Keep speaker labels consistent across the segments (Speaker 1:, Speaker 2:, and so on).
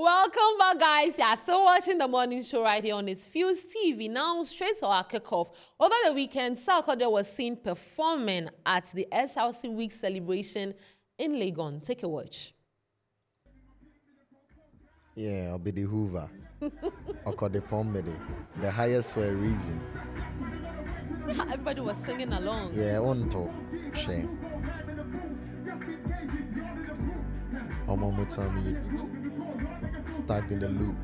Speaker 1: Welcome back, guys. You are still watching the morning show right here on ItsFuse TV. Now, straight to our kickoff. Over the weekend, Sarkodie was seen performing at the SRC Week celebration in Liga. Take a watch.
Speaker 2: Yeah, I'll be the Hoover. I'll call the Pomedy. The highest for a reason.
Speaker 1: See how everybody was singing along.
Speaker 2: Yeah, on top. Shame. Stuck in the loop.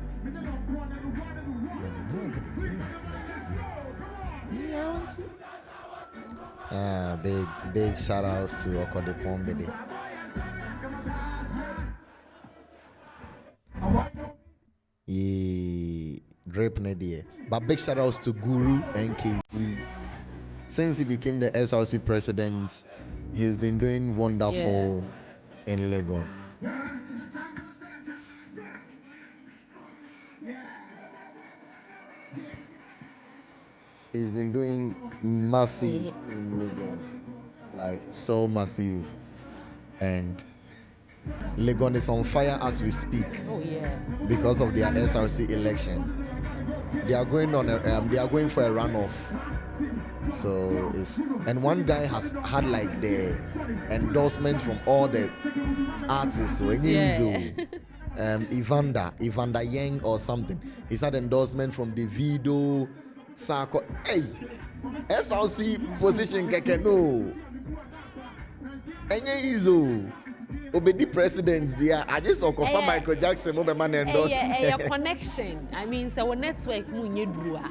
Speaker 2: Big shout outs to Okode Pomedy. Drape Nadia. But big shout outs to Guru and KZ. Since he became the SRC president, he's been doing wonderful in Lagos. He's been doing massive in Lagos, like so massive, and Legon is on fire as we speak.
Speaker 1: Oh yeah.
Speaker 2: Because of their SRC election, they are going on. They are going for a runoff. So and one guy has had like the endorsement from all the artists. So Evander Yang or something. He's had endorsement from Davido, Sarkodie. Hey, SRC position keke no. Enye izo. Obedi presidents there. I just saw confirm Michael Jackson over man endorsement.
Speaker 1: Yeah, connection. I mean, so our network munye drua.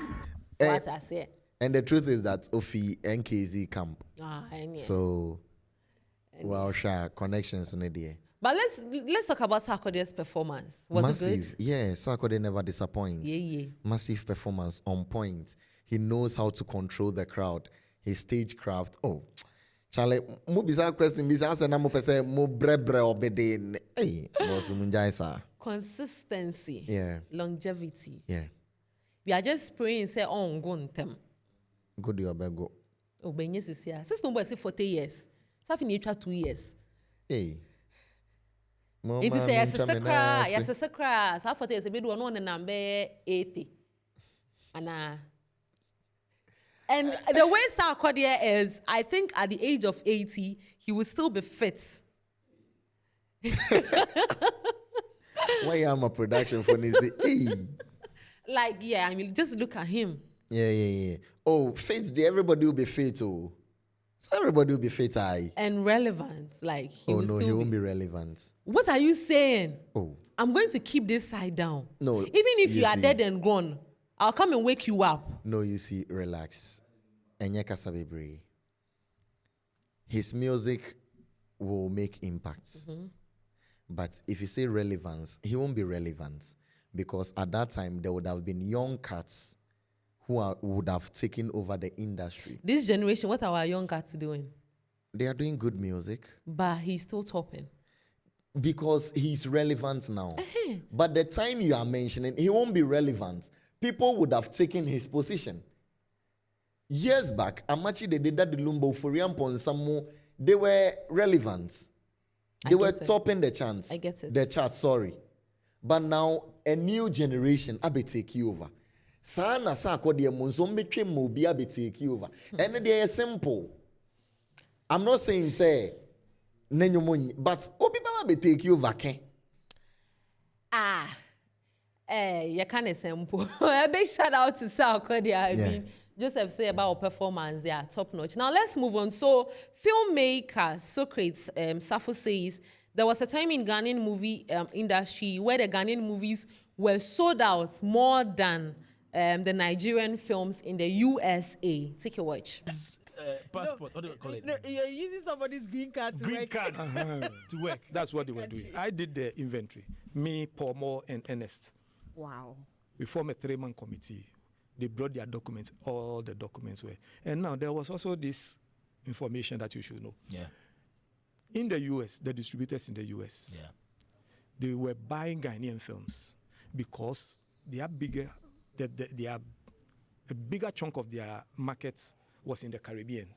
Speaker 1: What I say.
Speaker 2: And the truth is that Ofi NKZ camp. So well, sure, connections in the.
Speaker 1: But let's talk about Sarkodie's performance. Was
Speaker 2: Massive.
Speaker 1: it good?
Speaker 2: Yeah, Sarkodie never disappoints.
Speaker 1: Yeah.
Speaker 2: Massive performance on point. He knows how to control the crowd. His stagecraft. Oh, Charlie, mo bisa question bisa asa na mo pese mo brebre obede. Hey, boss munjai sa.
Speaker 1: Consistency.
Speaker 2: Yeah.
Speaker 1: Longevity.
Speaker 2: Yeah.
Speaker 1: We are just praying say on go ntem.
Speaker 2: Go do your go.
Speaker 1: Oh, benye sisia. Since no boy say 40 years. Safi ni 2 years.
Speaker 2: Hey.
Speaker 1: It is a sakra. Sa 40 years be do no na number 80. And the way Sarkodie is, I think at the age of 80, he will still be fit.
Speaker 2: Why am a production for this? Hey.
Speaker 1: Like, yeah, I mean, just look at him.
Speaker 2: Yeah. Oh, fit, everybody will be fit, oh. So everybody will be fit,
Speaker 1: and relevant, like he will still
Speaker 2: he won't be relevant.
Speaker 1: What are you saying?
Speaker 2: Oh.
Speaker 1: I'm going to keep this side down.
Speaker 2: No.
Speaker 1: Even if you are dead and gone, I'll come and wake you up.
Speaker 2: No, you see, relax. His music will make impacts. But if you say relevance, he won't be relevant. Because at that time, there would have been young cats who would have taken over the industry.
Speaker 1: This generation, what are our young cats doing?
Speaker 2: They are doing good music.
Speaker 1: But he's still topping.
Speaker 2: Because he's relevant now. But the time you are mentioning, he won't be relevant. People would have taken his position. Years back, Amachi, they did that the Lumbo Furian Ponsamu, they were relevant. They were topping the chance.
Speaker 1: I get it.
Speaker 2: The chart, sorry. But now, a new generation, Abe take you over. Sana Sarkodie Munzombe Trim Mobi Abe take you over. And they are simple. I'm not saying, say, Nenyomoni, but Obi Baba take you over, Ken.
Speaker 1: You can't simple. A big shout out to Sarkodie. I mean, Joseph say about performance, they are top notch. Now let's move on. So, filmmaker Socrates Safo says there was a time in Ghanaian movie industry where the Ghanaian movies were sold out more than the Nigerian films in the USA. Take a watch.
Speaker 3: Passport, what do you call it?
Speaker 4: No, you're using somebody's green card to work.
Speaker 3: To work. That's what they were doing. I did the inventory. Me, Paul Moore, and Ernest.
Speaker 4: Wow.
Speaker 3: We formed a 3-man committee. They brought their documents. All the documents were. And now there was also this information that you should know.
Speaker 5: Yeah.
Speaker 3: In the US, the distributors in the US, they were buying Ghanaian films because they are bigger. They are a bigger chunk of their markets was in the Caribbean.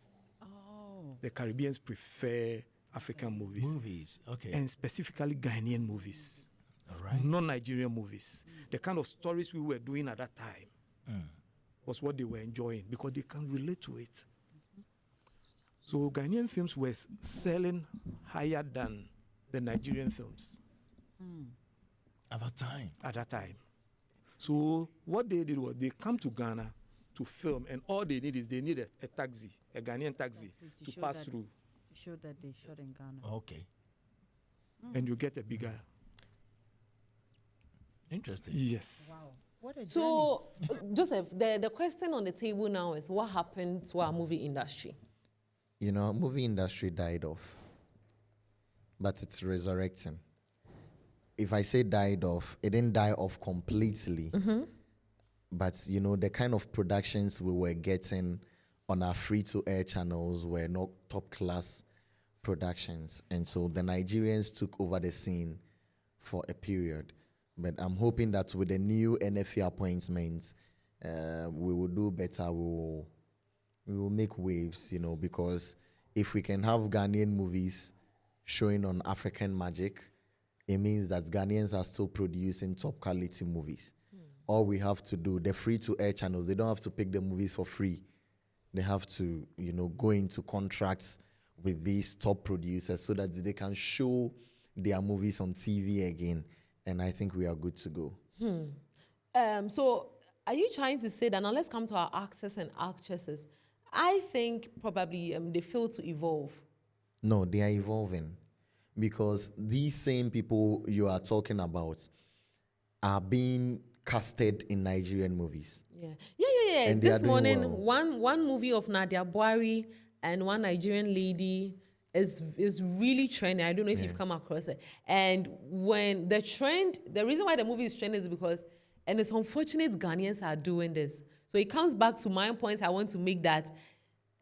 Speaker 4: Oh.
Speaker 3: The Caribbeans prefer African movies.
Speaker 5: Okay.
Speaker 3: And specifically Ghanaian movies. non-Nigerian movies. The kind of stories we were doing at that time was what they were enjoying because they can relate to it. So Ghanaian films were selling higher than the Nigerian films.
Speaker 5: At that time.
Speaker 3: At that time. So what they did was they come to Ghana to film, and all they need is they need a taxi, a Ghanaian taxi, to pass through.
Speaker 4: To show that they shot in Ghana.
Speaker 5: Okay.
Speaker 3: And you get a bigger.
Speaker 5: Interesting.
Speaker 3: Yes.
Speaker 4: Wow. What a
Speaker 1: So, Joseph, the question on the table now is what happened to our movie industry?
Speaker 2: You know, movie industry died off, but it's resurrecting. If I say died off, it didn't die off completely. But, you know, the kind of productions we were getting on our free-to-air channels were not top-class productions. And so the Nigerians took over the scene for a period. But I'm hoping that with the new NFA appointments, we will do better. We will make waves, you know, because if we can have Ghanaian movies showing on African Magic, it means that Ghanaians are still producing top-quality movies. All we have to do, the free-to-air channels, they don't have to pick the movies for free. They have to, you know, go into contracts with these top producers so that they can show their movies on TV again. And I think we are good to go.
Speaker 1: So are you trying to say that, now let's come to our actors and actresses. I think probably they fail to evolve.
Speaker 2: No, they are evolving. Because these same people you are talking about are being casted in Nigerian movies.
Speaker 1: Yeah.
Speaker 2: And they are
Speaker 1: this
Speaker 2: doing
Speaker 1: morning,
Speaker 2: well.
Speaker 1: one movie of Nadia Buhari and one Nigerian lady is really trending. I don't know if you've come across it. And when the reason why the movie is trending is because, and it's unfortunate Ghanaians are doing this. So it comes back to my point I want to make, that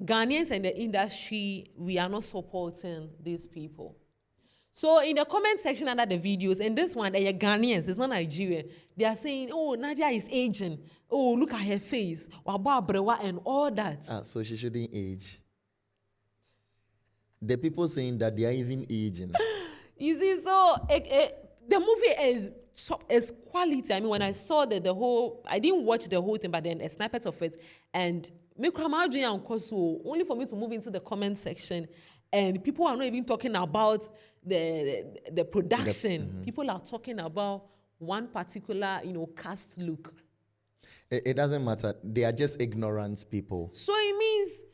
Speaker 1: Ghanaians and the industry, we are not supporting these people. So in the comment section under the videos, and this one, they are Ghanaians, it's not Nigerian. They are saying, oh, Nadia is aging. Oh, look at her face. And all that.
Speaker 2: So she shouldn't age. The people saying that they are even aging.
Speaker 1: You see, so the movie is quality. I mean, when I saw the whole, I didn't watch the whole thing, but then a snippet of it, and only for me to move into the comment section, and people are not even talking about the production. People are talking about one particular, you know, cast look.
Speaker 2: It doesn't matter. They are just ignorant people.
Speaker 1: So it means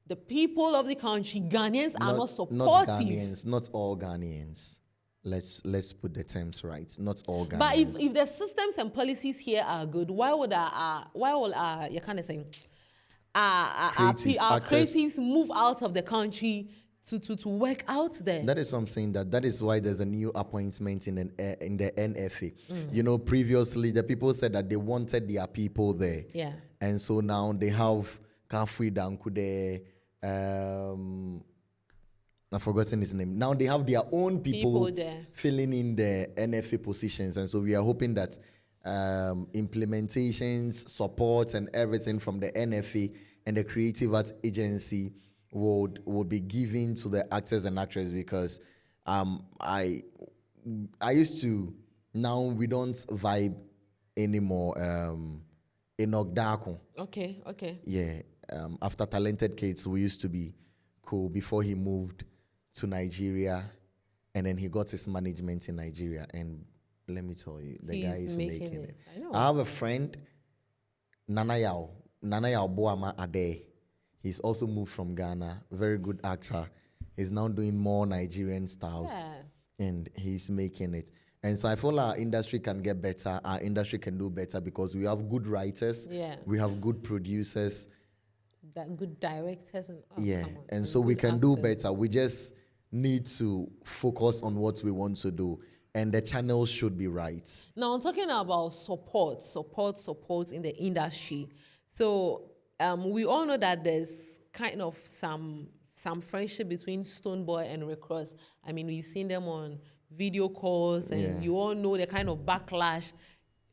Speaker 1: the people of the country, Ghanaians, are not supportive.
Speaker 2: Not Ghanaians, not all Ghanaians. Let's put the terms right. Not all Ghanaians.
Speaker 1: But if the systems and policies here are good, why would you kind of say our creatives move out of the country to work out there?
Speaker 2: That is something that is why there's a new appointment in the NFA. You know, previously the people said that they wanted their people there.
Speaker 1: Yeah.
Speaker 2: And so now they have Kafui Dankude, I've forgotten his name. Now they have their own people filling in the NFA positions. And so we are hoping that implementations, support, and everything from the NFA and the Creative Arts Agency would be given to the actors and actresses, because I used to, now we don't vibe anymore in Ogdako.
Speaker 1: Okay.
Speaker 2: Yeah. After Talented Kids, we used to be cool before he moved to Nigeria, and then he got his management in Nigeria, and let me tell you, the guy is making it. I have a friend, Nanayao Boama Ade. He's also moved from Ghana, very good actor. He's now doing more Nigerian styles, and he's making it. And so I feel our industry can get better. Our industry can do better because we have good writers. Yeah. We have good producers.
Speaker 1: Good directors.
Speaker 2: And so we can do better. We just need to focus on what we want to do. And the channels should be right.
Speaker 1: Now, I'm talking about support in the industry. So we all know that there's kind of some friendship between Stonebwoy and Rick Ross. I mean, we've seen them on video calls, and you all know the kind of backlash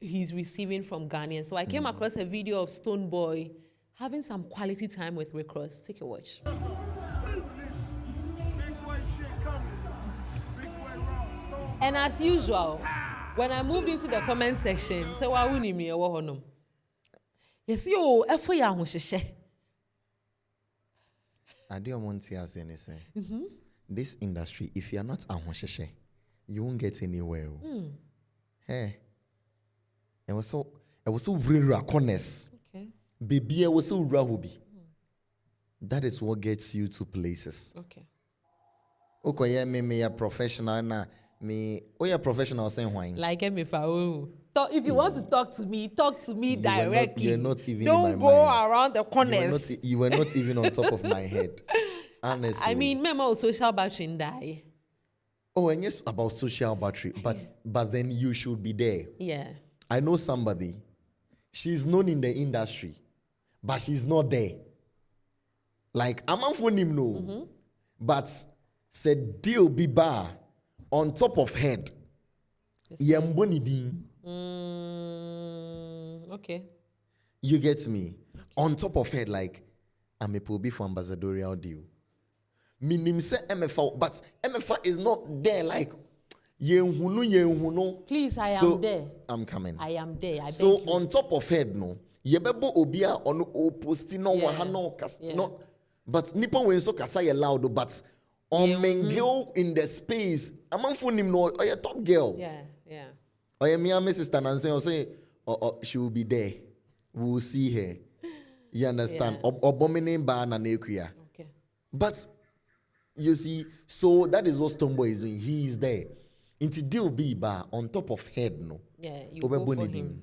Speaker 1: he's receiving from Ghanaians. So I came across a video of Stonebwoy having some quality time with Rick Ross. Take a watch. And as usual, when I moved into the comment section, say why wouldn't me or honum? Yes, you efo ya hosheshe.
Speaker 2: I don't want to say anything. This industry, if you are not a hosheshe, you won't get anywhere. Hey. It was so real corners.
Speaker 1: Okay.
Speaker 2: Baby, I was so rahubi. That is what gets you to places.
Speaker 1: Okay.
Speaker 2: Okay, me a professional na me. Oh, you're professional saying why?
Speaker 1: Like me for if you want to talk to me directly.
Speaker 2: You're not even.
Speaker 1: Don't
Speaker 2: in my
Speaker 1: go
Speaker 2: mind.
Speaker 1: around the corners.
Speaker 2: You were not even on top of my head. Honestly.
Speaker 1: I mean, remember social battery die.
Speaker 2: Oh, and yes, about social battery, but then you should be there.
Speaker 1: Yeah.
Speaker 2: I know somebody. She's known in the industry, but she's not there. Like I'm on phone him no, but said deal be bar on top of head. Yamboni din.
Speaker 1: Okay.
Speaker 2: You get me? Okay. On top of head, like I'm a probe for ambassadorial deal. Minim say MFA, but MFA is not there. Like yehuno.
Speaker 1: Please, I am there.
Speaker 2: I'm coming.
Speaker 1: I am there. I
Speaker 2: So
Speaker 1: beg you.
Speaker 2: on top of head, no, yebebo obia on o posti no wahano kas no, but nipa when so kasa ye loud, but on mengil in the space. Among phone him no, or your top girl.
Speaker 1: Yeah, yeah.
Speaker 2: Or your Mia sister and say, oh, she will be there. We will see her. You understand?
Speaker 1: Yeah.
Speaker 2: Obomine ba na nekuya.
Speaker 1: Okay.
Speaker 2: But you see, so that is what Stonebwoy is doing. He is there. Into deal be bar on top of head, no.
Speaker 1: Yeah, you go for him.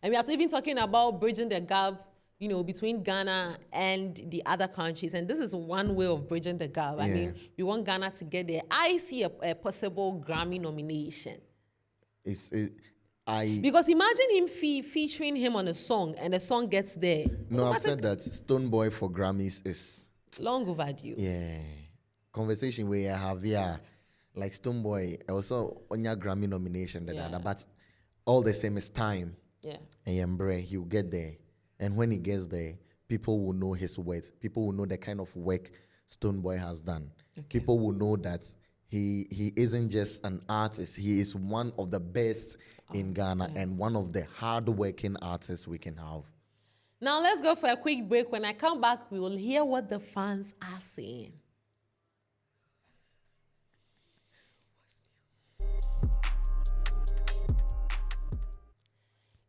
Speaker 1: And we are even talking about bridging the gap, between Ghana and the other countries. And this is one way of bridging the gap. I mean, we want Ghana to get there. I see a possible Grammy nomination. Because imagine him featuring him on a song, and the song gets there.
Speaker 2: No, I've said that Stonebwoy for Grammys is
Speaker 1: long overdue.
Speaker 2: Yeah. Conversation where I have like Stonebwoy also on your Grammy nomination, but all the same is time.
Speaker 1: Yeah.
Speaker 2: And he'll get there. And when he gets there, people will know his worth. People will know the kind of work Stonebwoy has done. Okay. People will know that he isn't just an artist. He is one of the best in Ghana and one of the hard-working artists we can have.
Speaker 1: Now let's go for a quick break. When I come back, we will hear what the fans are saying.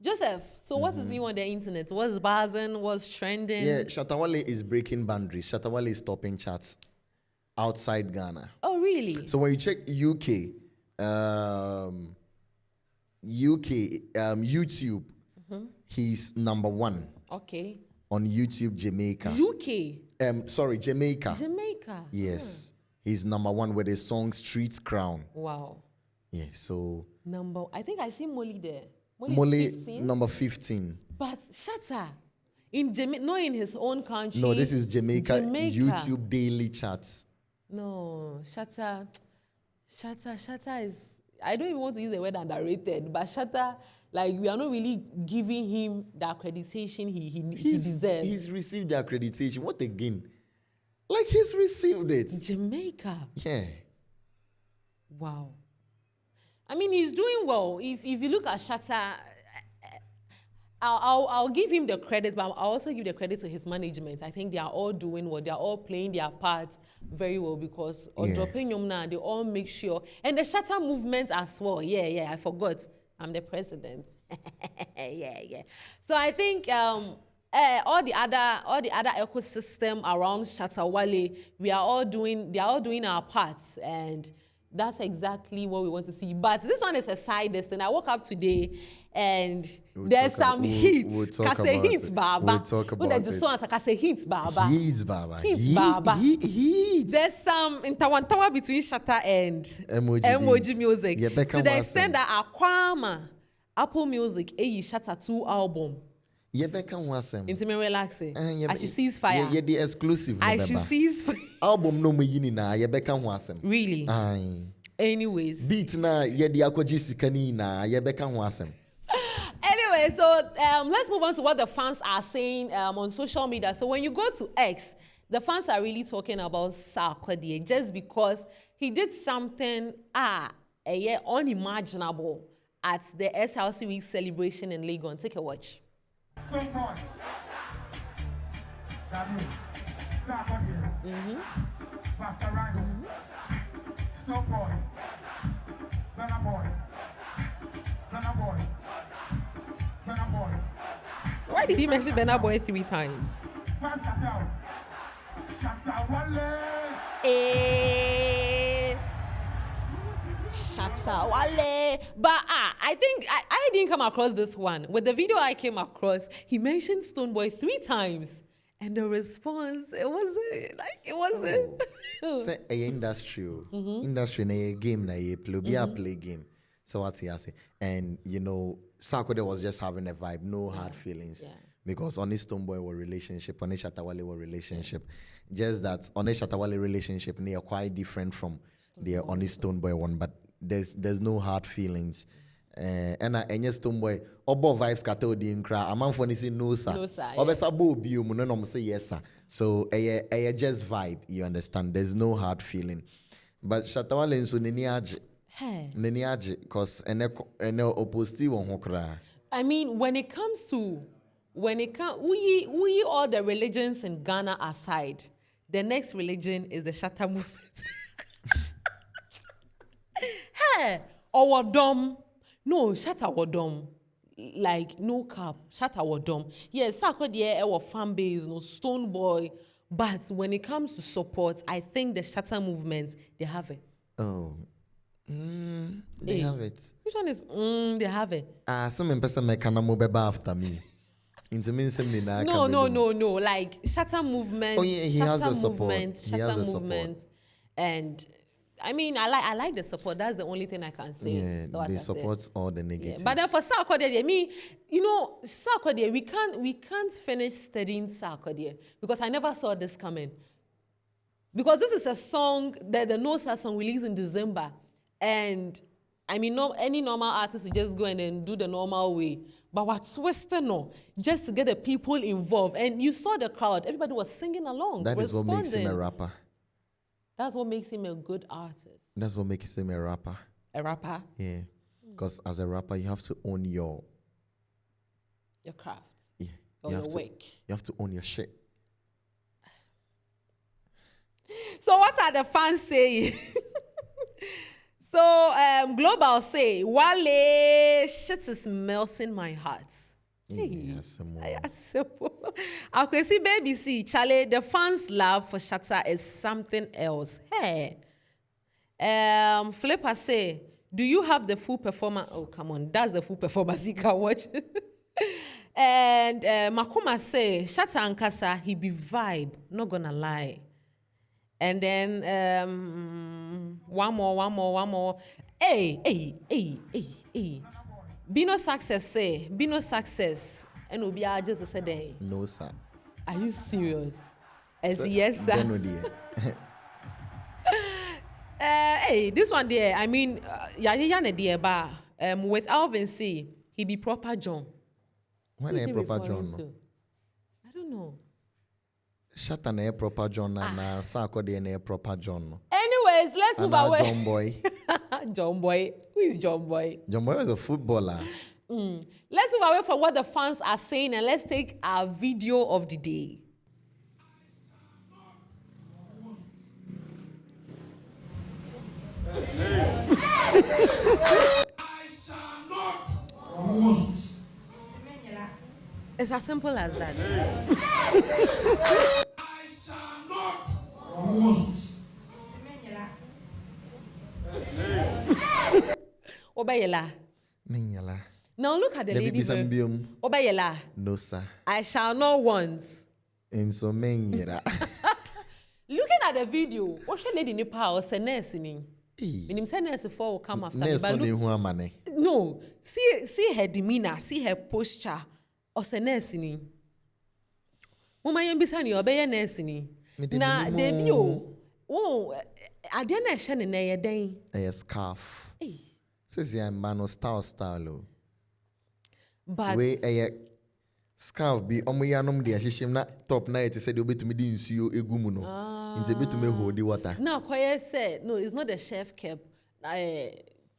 Speaker 1: Joseph, so what is new on the internet? What's buzzing? What's trending?
Speaker 2: Yeah, Shatta Wale is breaking boundaries. Shatta Wale is topping charts outside Ghana.
Speaker 1: Oh, really?
Speaker 2: So when you check UK, YouTube, he's number 1.
Speaker 1: Okay.
Speaker 2: On YouTube, Jamaica.
Speaker 1: UK?
Speaker 2: Sorry, Jamaica.
Speaker 1: Jamaica.
Speaker 2: Yes. He's number 1 with his song Street Crown.
Speaker 1: Wow.
Speaker 2: Yeah, so...
Speaker 1: I think I see Molly there.
Speaker 2: Molly, number 15.
Speaker 1: But Shatta, not in his own country.
Speaker 2: No, this is Jamaica. YouTube daily charts.
Speaker 1: No, Shatta is, I don't even want to use the word underrated, but Shatta, like, we are not really giving him the accreditation he deserves.
Speaker 2: He's received the accreditation. What again? Like, he's received it.
Speaker 1: Jamaica.
Speaker 2: Yeah.
Speaker 1: Wow. I mean, he's doing well. If you look at Shatta, I'll give him the credits, but I'll also give the credit to his management. I think they are all doing well. They are all playing their part very well because dropping Yomna, they all make sure. And the Shatta movement as well. Yeah, I forgot. I'm the president. yeah. So I think all the other ecosystem around Shatta Wale, they are all doing our parts, and that's exactly what we want to see. But this one is a side thing. I woke up today and there's some hits.
Speaker 2: We'll talk about it.
Speaker 1: Hits, Baba.
Speaker 2: We'll talk about it.
Speaker 1: Hits, Baba.
Speaker 2: Hits, Baba.
Speaker 1: Hits, Baba.
Speaker 2: Hits.
Speaker 1: There's some intawantawa between Shatta and Emoji Music.
Speaker 2: Yeah,
Speaker 1: to the extent that Aquama, Apple Music, Shatta 2 album. Into me relaxing. I should cease fire.
Speaker 2: Yeah, the exclusive.
Speaker 1: I should cease fire.
Speaker 2: Album no me yini na yebeka wasem.
Speaker 1: Really?
Speaker 2: Aye.
Speaker 1: Anyways.
Speaker 2: Beat na yedi akoji sikani na yebeka wasem.
Speaker 1: Anyway, so let's move on to what the fans are saying on social media. So when you go to X, the fans are really talking about Sarkodie just because he did something unimaginable. at the SLC Week celebration in Liga. Take a watch.
Speaker 6: Stonebwoy. Sarkodie. Pastor Rice. Stonebwoy. Ghana boy. Ghana boy. Ghana boy.
Speaker 1: Why did he mention Ghana Boy 3 times?
Speaker 6: First Shatta Wale.
Speaker 1: Shatta Wale. But I think I didn't come across this one. With the video I came across, he mentioned Stonebwoy 3 times. And the response, it wasn't.
Speaker 2: Say a industry, industry na a game na a play game. So what's he say? And you know, Sarkodie was just having a vibe, no hard feelings.
Speaker 1: Yeah.
Speaker 2: Because on his Stonebwoy were relationship, on his Shatta Wale were relationship. Just that on his Shatta Wale relationship, they are quite different from the on his Stonebwoy one, but there's no hard feelings. And any Stonebwoy, obo vibes kato di nkra. A man for say no sir.
Speaker 1: No, sir,
Speaker 2: Obe sabo biu mo no say yes sir. So just vibe. You understand? There's no hard feeling. But Shatta Wale nso neni age.
Speaker 1: Hey.
Speaker 2: Neni age cause ene opposite won ho kra.
Speaker 1: I mean, when it comes we all the religions in Ghana aside, the next religion is the Shatta movement. Hey, our dom. No, Shatta Wadom. Like, no cap. Shatta Wadom. Yes, Sarkodie, our fan base, no Stonebwoy. But when it comes to support, I think the Shatta movement, they have it.
Speaker 2: Oh. They have it.
Speaker 1: Which one is, they have it?
Speaker 2: Some person may kind of move after me. Into me,
Speaker 1: No. Like, Shatta movement.
Speaker 2: Oh, yeah, he has the support.
Speaker 1: Shatta movement. And I mean, I like the support. That's the only thing I can say.
Speaker 2: Yeah, they support all the negatives.
Speaker 1: Yeah. But then for Sarkodie, I mean, you know, Sarkodie, we can't finish studying Sarkodie because I never saw this coming. Because this is a song, the No Sir song released in December. And I mean, any normal artist would just go in and do the normal way. But what twisted no, just to get the people involved. And you saw the crowd, everybody was singing along.
Speaker 2: That is what makes him a rapper.
Speaker 1: That's what makes him a good artist.
Speaker 2: That's what makes him a rapper.
Speaker 1: A rapper?
Speaker 2: Yeah. Because as a rapper, you have to own your
Speaker 1: craft.
Speaker 2: Yeah.
Speaker 1: Or your work.
Speaker 2: You have to own your shit.
Speaker 1: So what are the fans saying? So Global say, Wale, shit is melting my heart.
Speaker 2: Yeah,
Speaker 1: simple. Okay, see, baby, see, Charlie, the fans' love for Shatta is something else. Hey. Flipper say, do you have the full performance? Oh, come on, that's the full performance you can watch. And Makuma say, Shatta Ankasa, he be vibe, not gonna lie. And then one more. Hey. Bino Success say, Bino Success. And Obia just said, hey.
Speaker 2: No, sir.
Speaker 1: Are you serious? Yes, sir. Hey, this one there, I mean, with Alvin C, he be proper John.
Speaker 2: When is proper John?
Speaker 1: I don't know.
Speaker 2: Shatta na proper John and Sarkodie na proper John.
Speaker 1: Anyways, let's move away.
Speaker 2: John Boy.
Speaker 1: John Boy. Who is John Boy?
Speaker 2: John Boy was a footballer.
Speaker 1: Let's move away from what the fans are saying and let's take our video of the day.
Speaker 6: I shall not want.
Speaker 1: It's as simple as that.
Speaker 6: I shall not want.
Speaker 1: Obayela.
Speaker 2: Minyala.
Speaker 1: Now look at the lady. Obayela.
Speaker 2: No, sir.
Speaker 1: I shall not want.
Speaker 2: And so minyala.
Speaker 1: Looking at the video, what's the lady in the power? Say nurse ni. Minim say nurse for will come after me.
Speaker 2: But look,
Speaker 1: no, see her demeanor, see her posture. Or say nurse ni. Mama yembisa ni obeye nurse ni. Na debi o. Oh, I didn't share in a day.
Speaker 2: A scarf. Says yeah, man, style.
Speaker 1: But
Speaker 2: way a scarf be omuyanum de ashishim na top na it said obi to me di nsuo egumu no. Inte be to me hold the water.
Speaker 1: Now Koye said no, it's not the chef cap.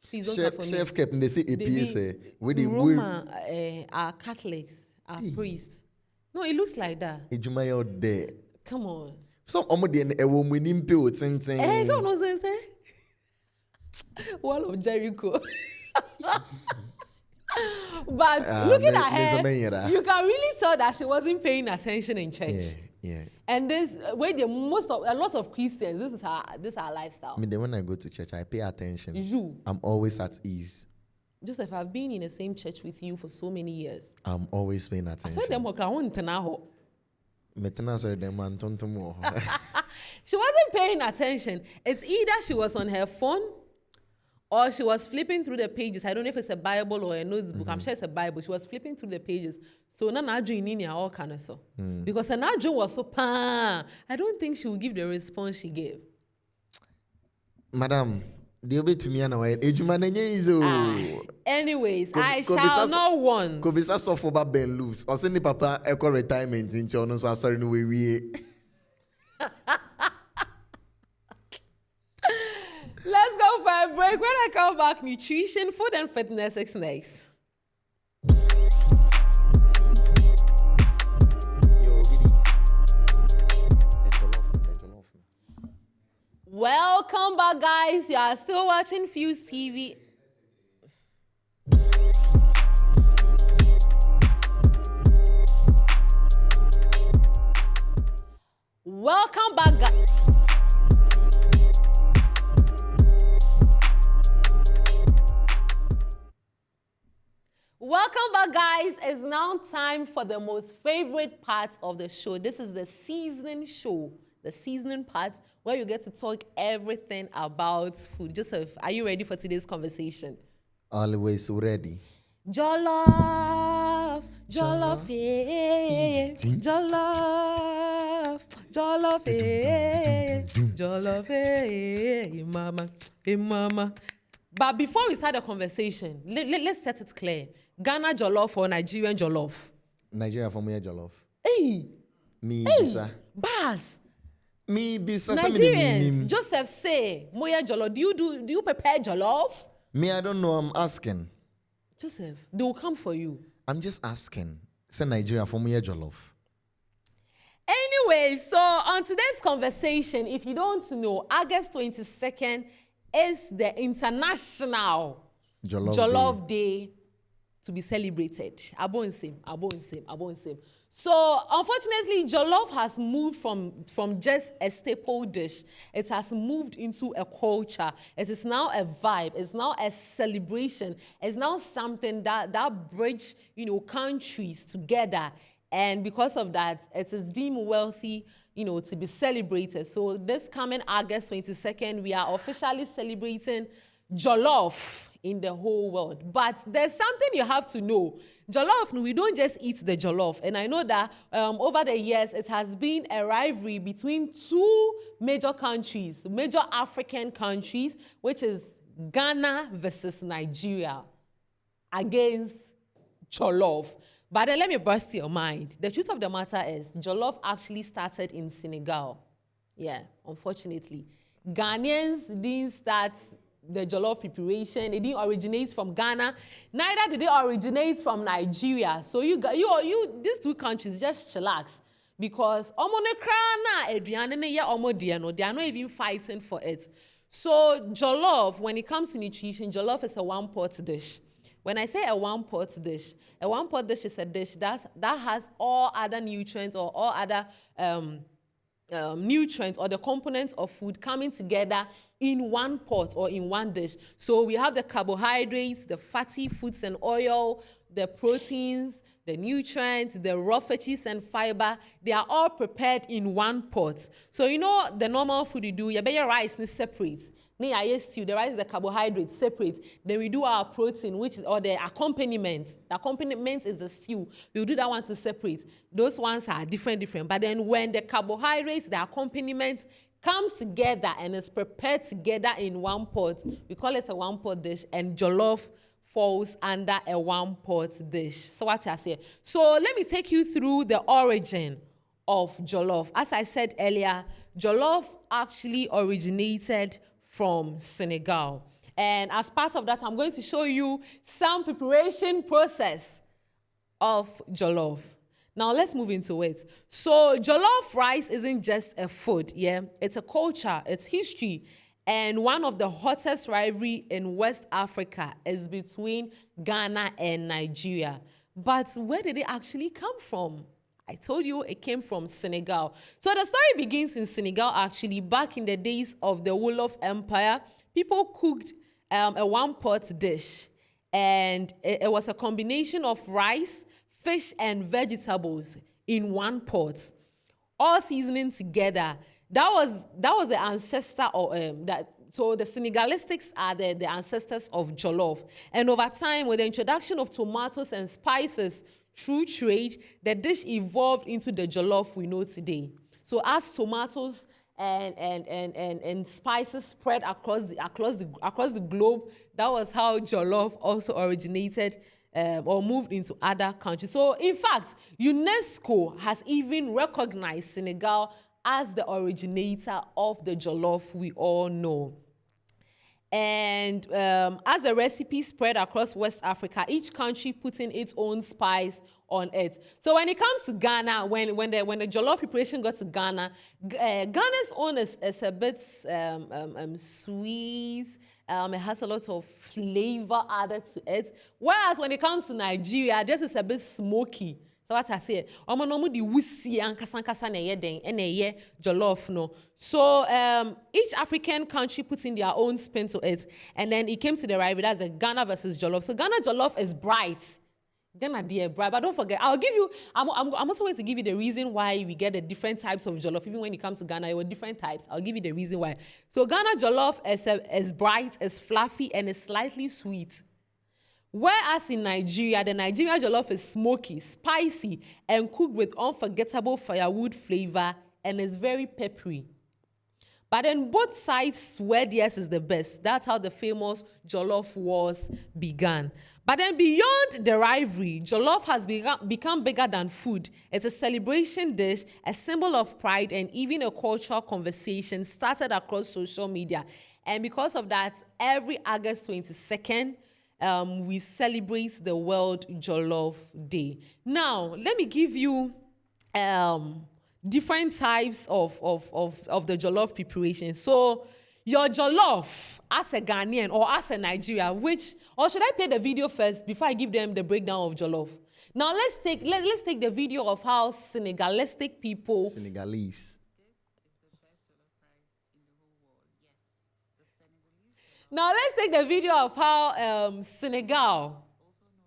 Speaker 1: Please don't clap for me.
Speaker 2: Chef kept they say APS with the
Speaker 1: Roma are Catholics, are priests. No, it looks like that.
Speaker 2: Ejuma out there.
Speaker 1: Come on.
Speaker 2: So omodi e wo munim pe o tenten.
Speaker 1: So no say. Wall of Jericho. But looking at her, you can really tell that she wasn't paying attention in church.
Speaker 2: Yeah.
Speaker 1: And this where a lot of Christians, this is our lifestyle.
Speaker 2: I mean, when I go to church, I pay attention.
Speaker 1: You.
Speaker 2: I'm always at ease.
Speaker 1: Joseph, I've been in the same church with you for so many years.
Speaker 2: I'm always paying attention.
Speaker 1: I saw them She wasn't paying attention. It's either she was on her phone or she was flipping through the pages. I don't know if it's a Bible or a notebook. I'm sure it's a Bible. She was flipping through the pages. So now all kind of so. Because her Nadjo was so I don't think she will give the response she gave.
Speaker 2: Madam, to me
Speaker 1: anyways, I shall not want.
Speaker 2: Could be so for Ben loose. Or send the papa echo retirement in China. So sorry no way.
Speaker 1: Let's go for a break. When I come back, nutrition, food, and fitness is next. Welcome back, guys. You are still watching Fuse TV. Welcome back, guys. Welcome back, guys. It's now time for the most favorite part of the show. This is the seasoning show, the seasoning part where you get to talk everything about food. Joseph, are you ready for today's conversation?
Speaker 2: Always ready.
Speaker 1: Jollof, jollof, eh, jollof, jollof, eh, jollof, eh, mama, eh, mama. But before we start the conversation, let's set it clear. Ghana jollof or Nigerian jollof?
Speaker 2: Nigeria for me jollof.
Speaker 1: Hey!
Speaker 2: Me
Speaker 1: Hey!
Speaker 2: bisa.
Speaker 1: Bas!
Speaker 2: Me bisa.
Speaker 1: Nigerians, Joseph say, Moya jollof. Do you prepare jollof?
Speaker 2: Me, I don't know. I'm asking.
Speaker 1: Joseph, they will come for you.
Speaker 2: I'm just asking. Say Nigeria for me jollof.
Speaker 1: Anyway, so on today's conversation, if you don't know, August 22nd is the International Jollof Day to be celebrated. Abonsim. So, unfortunately, jollof has moved from just a staple dish. It has moved into a culture. It is now a vibe. It's now a celebration. It's now something that bridges, countries together. And because of that, it is deemed wealthy, to be celebrated. So this coming August 22nd, we are officially celebrating jollof in the whole world. But there's something you have to know. Jollof, we don't just eat the jollof. And I know that over the years, it has been a rivalry between two major countries, major African countries, which is Ghana versus Nigeria against jollof. But then let me burst your mind. The truth of the matter is, jollof actually started in Senegal. Yeah, unfortunately. Ghanaians didn't start the jollof preparation. It didn't originate from Ghana. Neither did it originate from Nigeria. So these two countries just chillax. Because they are not even fighting for it. So jollof, when it comes to nutrition, jollof is a one-pot dish. When I say a one-pot dish is a dish that has all other nutrients or all other nutrients or the components of food coming together in one pot or in one dish. So we have the carbohydrates, the fatty foods and oil, the proteins, the nutrients, the raw veggies and fiber. They are all prepared in one pot. So the normal food you do, you bet your rice is separate. Stew, the rice, the carbohydrates separate. Then we do our protein, or the accompaniment. The accompaniment is the stew. We'll do that one to separate. Those ones are different. But then when the carbohydrates, the accompaniment comes together and is prepared together in one pot, we call it a one-pot dish, and jollof falls under a one-pot dish. So what I say? So let me take you through the origin of jollof. As I said earlier, jollof actually originated from Senegal. And as part of that, I'm going to show you some preparation process of jollof. Now let's move into it. So jollof rice isn't just a food, yeah? It's a culture, it's history. And one of the hottest rivalry in West Africa is between Ghana and Nigeria. But where did it actually come from? I told you it came from Senegal. So the story begins in Senegal, actually. Back in the days of the Wolof Empire, people cooked a one-pot dish. And it was a combination of rice, fish, and vegetables in one pot, all seasoning together. That was the ancestor of that. So the Senegalistics are the ancestors of jollof. And over time, with the introduction of tomatoes and spices through trade, the dish evolved into the jollof we know today. So as tomatoes and spices spread across the globe, that was how jollof also originated or moved into other countries. So in fact, UNESCO has even recognized Senegal as the originator of the jollof we all know. And as the recipe spread across West Africa, each country putting its own spice on it. So when it comes to Ghana, when the jollof preparation got to Ghana, Ghana's own is a bit sweet. It has a lot of flavor added to it. Whereas when it comes to Nigeria, this is a bit smoky. So what I say, the wusi ankasa na ye den ene ye jollof no. So each African country put in their own spin to it, and then it came to the rivalry. That's the Ghana versus jollof. So Ghana jollof is bright. Ghana dear bright, but don't forget, I'm also going to give you the reason why we get the different types of jollof. Even when it comes to Ghana, there were different types. I'll give you the reason why. So Ghana jollof is bright, is fluffy, and is slightly sweet. Whereas in Nigeria, the Nigerian jollof is smoky, spicy, and cooked with unforgettable firewood flavor and is very peppery. But then both sides swear theirs is the best. That's how the famous jollof wars began. But then beyond the rivalry, jollof has become bigger than food. It's a celebration dish, a symbol of pride, and even a cultural conversation started across social media. And because of that, every August 22nd, we celebrate the World Jollof Day. Now, let me give you different types of the jollof preparation. So, your jollof as a Ghanaian or as a Nigeria, or should I play the video first before I give them the breakdown of jollof? Now, let's take the video of how Senegalese. Now let's take the video of how Senegal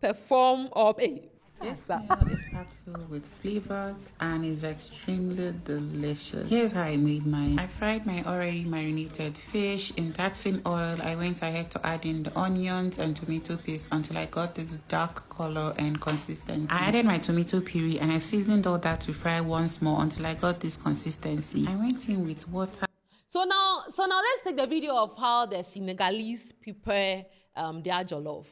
Speaker 1: perform or
Speaker 7: This meal is packed full with flavors and is extremely delicious. Here's how I made mine. I fried my already marinated fish. In that same oil, I went ahead to add in the onions and tomato paste until I got this dark color and consistency. I added my tomato puree and I seasoned all that to fry once more until I got this consistency. I went in with water.
Speaker 1: So now let's take the video of how the Senegalese prepare their jollof.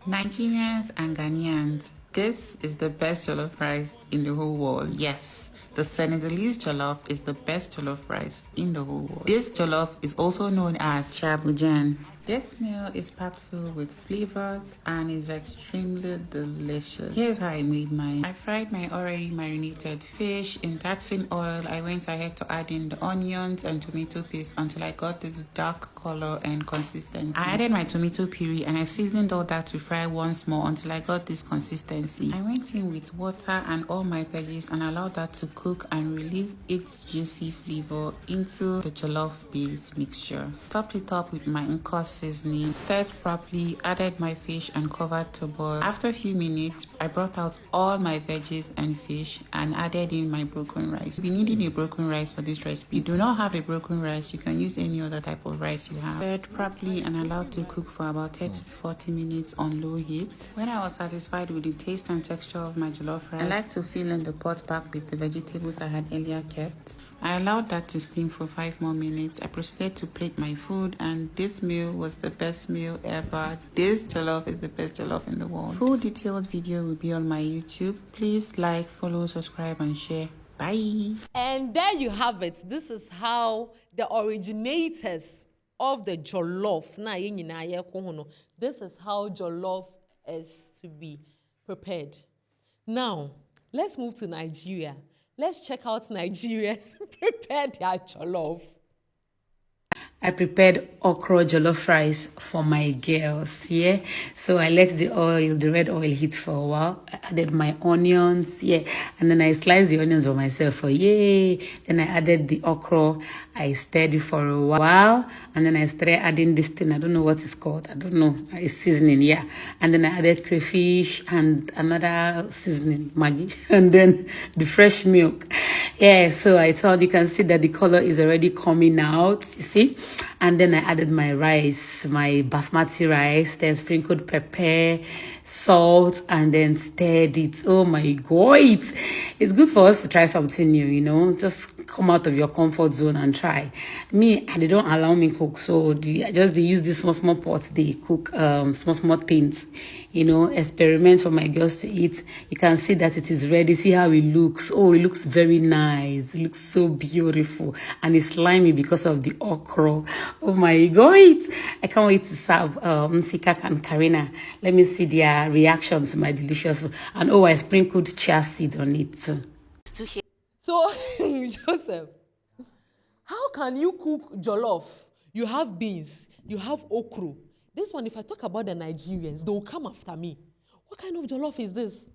Speaker 7: Nigerians and Ghanaians, this is the best jollof rice in the whole world. Yes, the Senegalese jollof is the best jollof rice in the whole world. This jollof is also known as chabujan. This meal is packed full with flavors and is extremely delicious. Here's how I made mine. I fried my already marinated fish. In that same oil, I went ahead to add in the onions and tomato paste until I got this dark color and consistency. I added my tomato puree and I seasoned all that to fry once more until I got this consistency. I went in with water and all my veggies and allowed that to cook and release its juicy flavor into the jollof base mixture. Topped it up with my seasoning, stirred properly, added my fish and covered to boil. After a few minutes, I brought out all my veggies and fish and added in my broken rice. If you need a broken rice for this recipe, if you do not have a broken rice, you can use any other type of rice you have. Stirred properly and allowed to cook for about 30 to 40 minutes on low heat. When I was satisfied with the taste and texture of my jollof rice, I like to fill in the pot back with the vegetables I had earlier kept. I allowed that to steam for 5 more minutes. I proceeded to plate my food, and this meal was the best meal ever. This jollof is the best jollof in the world. Full detailed video will be on my YouTube. Please like, follow, subscribe, and share. Bye.
Speaker 1: And there you have it. This is how the originators of the jollof. Na ye nyina ye ko ho no. This is how jollof is to be prepared. Now, let's move to Nigeria. Let's check out Nigerians prepare their jollof.
Speaker 7: I prepared okra jollof rice for my girls, yeah. So I let the red oil heat for a while. I added my onions, yeah. And then I sliced the onions for myself, yay. Then I added the okra. I stirred it for a while. And then I started adding this thing. I don't know what it's called. I don't know. It's seasoning, yeah. And then I added crayfish and another seasoning, Maggi. And then the fresh milk. Yeah, so I thought you can see that the color is already coming out, you see. And then I added my rice, my basmati rice, then sprinkled pepper, salt, and then stirred it. Oh my God. It's good for us to try something new, you know. Just come out of your comfort zone and try. Me, they don't allow me cook, so they use this small pots. They cook small things, you know, experiment for my girls to eat. You can see that it is ready. See how it looks. Oh, it looks very nice. It looks so beautiful. And it's slimy because of the okra. Oh my God. I can't wait to serve Sikak and Karina. Let me see their reactions to my delicious food. And oh, I sprinkled chia seed on it too.
Speaker 1: So, Joseph, how can you cook jollof? You have beans, you have okra. This one, if I talk about the Nigerians, they will come after me. What kind of jollof is this?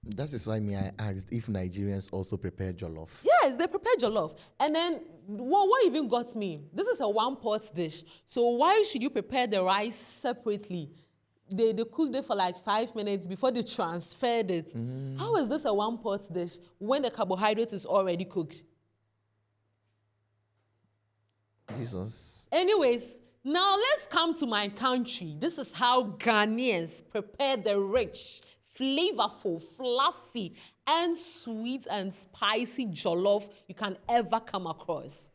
Speaker 2: That is why I asked if Nigerians also prepare jollof.
Speaker 1: Yes, they prepare jollof. And then, what even got me? This is a one-pot dish. So why should you prepare the rice separately? They cooked it for like 5 minutes before they transferred it. How is this a one-pot dish when the carbohydrate is already cooked?
Speaker 2: Jesus.
Speaker 1: Anyways, now let's come to my country. This is how Ghanaians prepare the rich, flavorful, fluffy, and sweet and spicy jollof you can ever come across.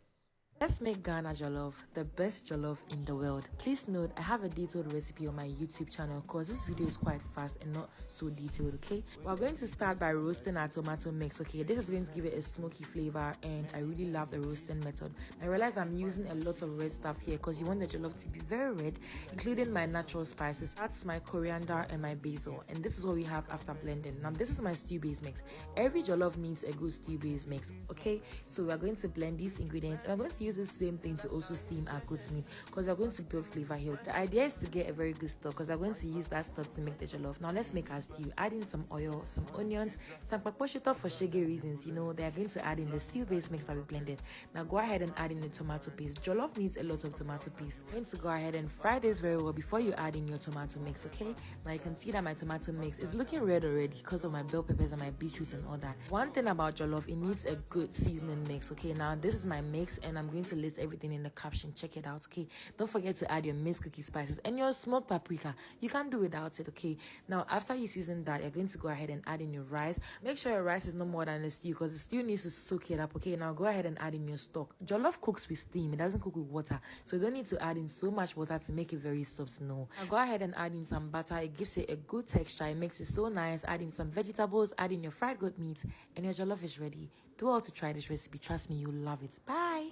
Speaker 8: Let's make Ghana jollof the best jollof in the world. Please note, I have a detailed recipe on my YouTube channel because this video is quite fast and not so detailed, okay? We're going to start by roasting our tomato mix, okay? This is going to give it a smoky flavor and I really love the roasting method. I realize I'm using a lot of red stuff here because you want the jollof to be very red, including my natural spices. That's my coriander and my basil, and this is what we have after blending. Now, this is my stew base mix. Every jollof needs a good stew base mix, okay? So we're going to blend these ingredients and we're going to use the same thing to also steam our goat's meat because we're going to build flavor here. The idea is to get a very good stock because we're going to use that stock to make the jollof. Now let's make our stew. Add in some oil, some onions, some paposhito for shaggy reasons. You know, they are going to add in the stew base mix that we blended. Now go ahead and add in the tomato paste. Jollof needs a lot of tomato paste. I'm going to go ahead and fry this very well before you add in your tomato mix, okay? Now you can see that my tomato mix is looking red already because of my bell peppers and my beetroots and all that. One thing about jollof, it needs a good seasoning mix, okay? Now this is my mix and I'm going to list everything in the caption. Check it out, okay? Don't forget to add your minced cookie spices and your smoked paprika. You can't do without it, okay? Now after you season that, you're going to go ahead and add in your rice. Make sure your rice is no more than a stew because the stew needs to soak it up, okay? Now go ahead and add in your stock. Jollof cooks with steam, it doesn't cook with water, so you don't need to add in so much water to make it very soft. No. Now go ahead and add in some butter. It gives it a good texture. It makes it so nice. Add in some vegetables, add in your fried goat meat, and your jollof is ready. Do all to try this recipe. Trust me, you'll love it. Bye.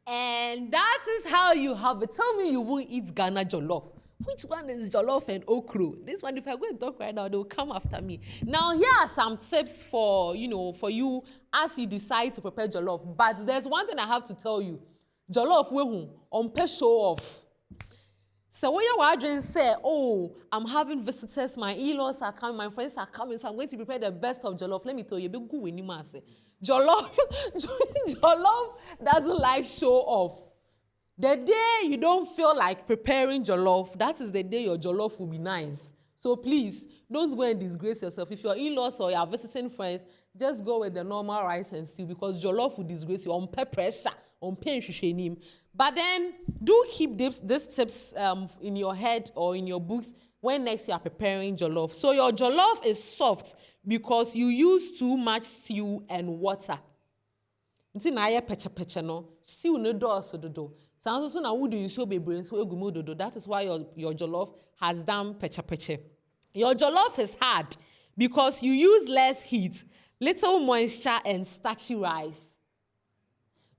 Speaker 1: And that is how you have it. Tell me you won't eat Ghana jollof. Which one is jollof and okra? This one, if I go and talk right now, they will come after me. Now, here are some tips for you as you decide to prepare jollof. But there's one thing I have to tell you. Jollof, we on pay show off. So when your audience say, oh, I'm having visitors, my in-laws are coming, my friends are coming, so I'm going to prepare the best of jollof. Let me tell you, be good when you must say. Jollof doesn't like show off. The day you don't feel like preparing jollof, that is the day your jollof will be nice. So please, don't go and disgrace yourself. If you're in-laws or you're visiting friends, just go with the normal rice and stew because jollof will disgrace you on pressure, on pain. But then, do keep these tips in your head or in your books when next you are preparing jollof. So your jollof is soft because you use too much stew and water. Nti na ye pecha no stew no do so dodo. Sounds so na would you so be brain so egumo dodo. That is why your jollof has done pecha. Your jollof is hard because you use less heat, little moisture and starchy rice.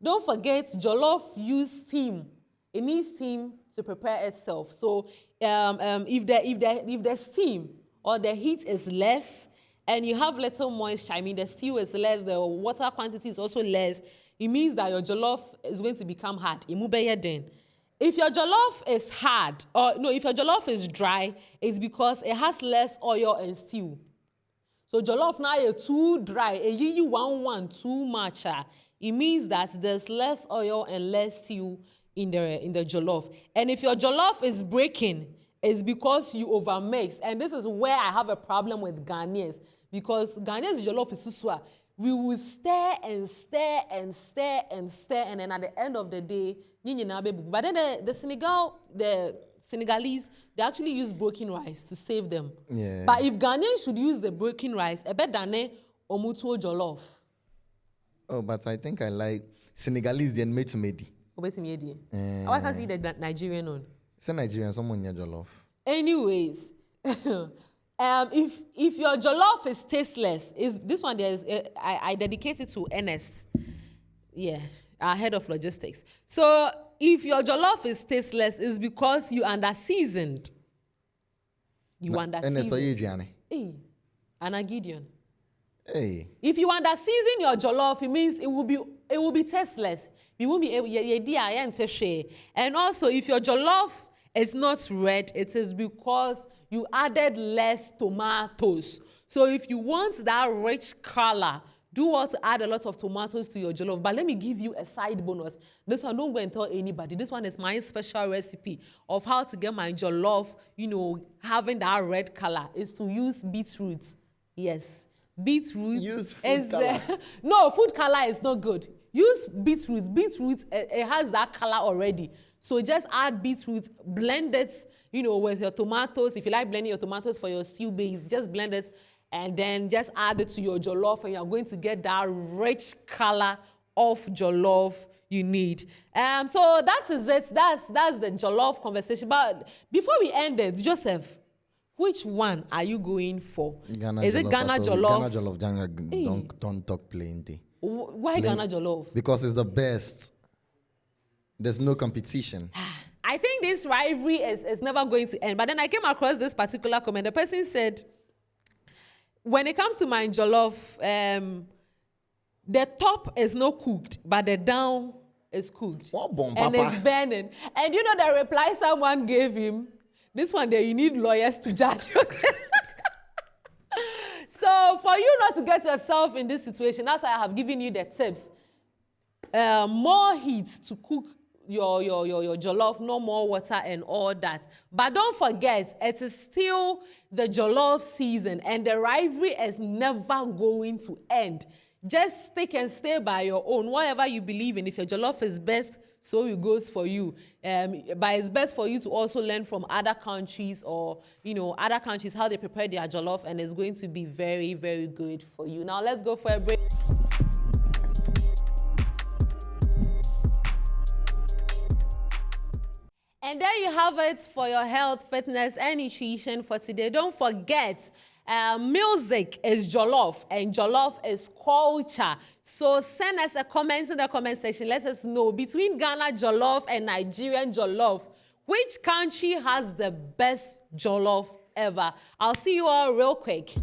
Speaker 1: Don't forget jollof use steam. It needs steam to prepare itself. So if the steam or the heat is less and you have little moisture, I mean the stew is less, the water quantity is also less, it means that your jollof is going to become hard. If your jollof is hard, or no, if your jollof is dry, it's because it has less oil and stew. So jollof now is too dry, you want too much. It means that there's less oil and less stew in the jollof. And if your jollof is breaking, it's because you overmix. And this is where I have a problem with Ghanaians, because Ghanaians jollof is susua. We will stir and stir and stir and stir, and then at the end of the day, but then the Senegalese, they actually use broken rice to save them.
Speaker 2: Yeah.
Speaker 1: But if Ghanaians should use the broken rice, I bet Dane omutuo jollof.
Speaker 2: Oh, but I think I like Senegalese then made to medi.
Speaker 1: Why can't you eat the Nigerian one?
Speaker 2: It's a Nigerian, someone near jollof.
Speaker 1: Anyways, if your jollof is tasteless, this one there is I dedicate it to Ernest. Yeah, our head of logistics. So if your jollof is tasteless, it's because you under-seasoned. You under-seasoned. Hey, Anna Gideon.
Speaker 2: Hey.
Speaker 1: If you under-season your jollof, it means it will be tasteless. You won't be able. And also, if your jollof is not red, it is because you added less tomatoes. So if you want that rich color, do what to add a lot of tomatoes to your jollof. But let me give you a side bonus. This one, don't go and tell anybody. This one is my special recipe of how to get my jollof, having that red color, is to use beetroot. Yes. Beetroot.
Speaker 2: Use food color.
Speaker 1: No, food color is not good. Use beetroot. Beetroot, it has that color already. So just add beetroot, blend it, with your tomatoes. If you like blending your tomatoes for your stew base, just blend it and then just add it to your jollof, and you're going to get that rich color of jollof you need. So that is it. That's the jollof conversation. But before we end it, Joseph, which one are you going for? Is it Ghana jollof?
Speaker 2: Ghana jollof. Don't talk plenty.
Speaker 1: Why Ghana jollof?
Speaker 2: Because it's the best. There's no competition.
Speaker 1: I think this rivalry is never going to end. But then I came across this particular comment. The person said, when it comes to my jollof, the top is not cooked, but the down is cooked. And it's burning. And the reply someone gave him, this one there, you need lawyers to judge. So for you not to get yourself in this situation, that's why I have given you the tips. More heat to cook your jollof, no more water and all that. But don't forget, it is still the jollof season and the rivalry is never going to end. Just stick and stay by your own, whatever you believe in. If your jollof is best, so it goes for you. But it's best for you to also learn from other countries or, other countries, how they prepare their jollof, and it's going to be very, very good for you. Now, let's go for a break. And there you have it for your health, fitness, and nutrition for today. Don't forget, music is jollof, and jollof is culture. So send us a comment in the comment section. Let us know, between Ghana jollof and Nigerian jollof, which country has the best jollof ever? I'll see you all real quick.